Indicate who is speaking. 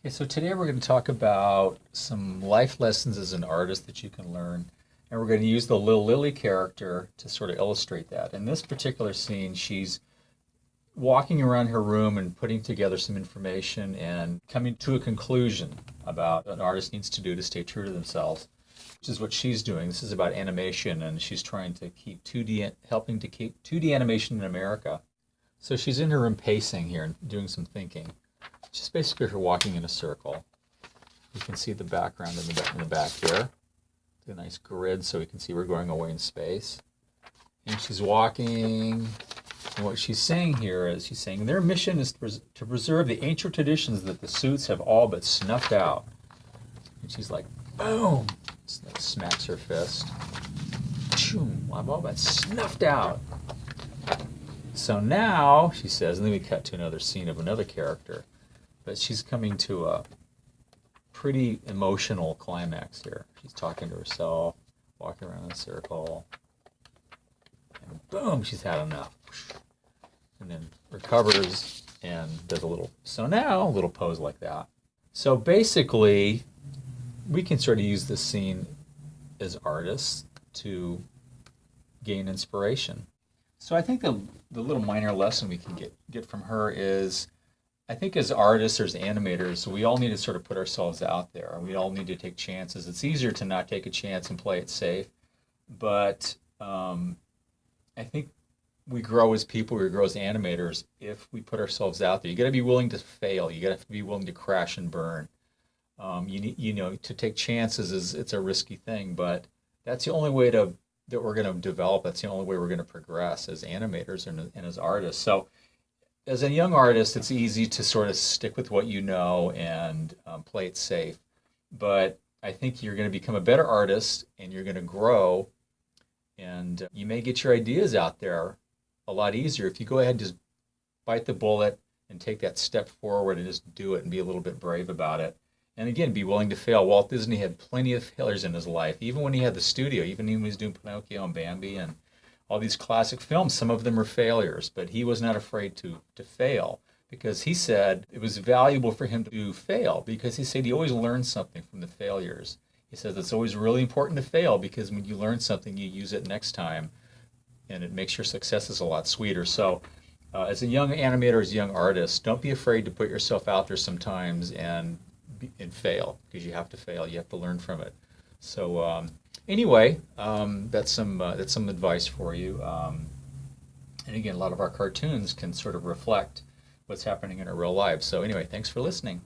Speaker 1: Okay, so today we're going to talk about some life lessons as an artist that you can learn. And we're going to use the Lil Lily character to sort of illustrate that. In this particular scene, she's walking around her room and putting together some information and coming to a conclusion about what an artist needs to do to stay true to themselves, which is what she's doing. This is about animation, and she's trying to keep 2D, helping to keep 2D animation in America. So she's in her room pacing here and doing some thinking. Just basically her walking in a circle. You can see the background in the back here. It's a nice grid so we can see we're going away in space. And she's walking, and what she's saying here is she's saying their mission is to preserve the ancient traditions that the suits have all but snuffed out. And she's like, boom! Smacks her fist. Choom! I'm all but snuffed out. So now, she says, and then we cut to another scene of another character. But she's coming to a pretty emotional climax here. She's talking to herself, walking around in a circle, and boom, she's had enough. And then recovers and does a little, so now, a little pose like that. So basically, we can sort of use this scene as artists to gain inspiration. So I think the little minor lesson we can get from her is, I think as artists or as animators, we all need to sort of put ourselves out there. We all need to take chances. It's easier to not take a chance and play it safe, but I think we grow as people, we grow as animators if we put ourselves out there. You got to be willing to fail. You got to be willing to crash and burn. You need, to take chances it's a risky thing, but that's the only way that we're going to develop. That's the only way we're going to progress as animators and as artists. So as a young artist, it's easy to sort of stick with what you know and play it safe. But I think you're going to become a better artist and you're going to grow, and you may get your ideas out there a lot easier if you go ahead and just bite the bullet and take that step forward and just do it and be a little bit brave about it. And again, be willing to fail. Walt Disney had plenty of failures in his life, even when he had the studio, even when he was doing Pinocchio and Bambi and all these classic films. Some of them were failures, but he was not afraid to fail, because he said it was valuable for him to fail, because he said he always learned something from the failures. He says it's always really important to fail, because when you learn something, you use it next time, and it makes your successes a lot sweeter. So as a young animator, as a young artist, don't be afraid to put yourself out there sometimes and fail, because you have to fail. You have to learn from it. So anyway, that's some advice for you. And again, a lot of our cartoons can sort of reflect what's happening in our real lives. So anyway, thanks for listening.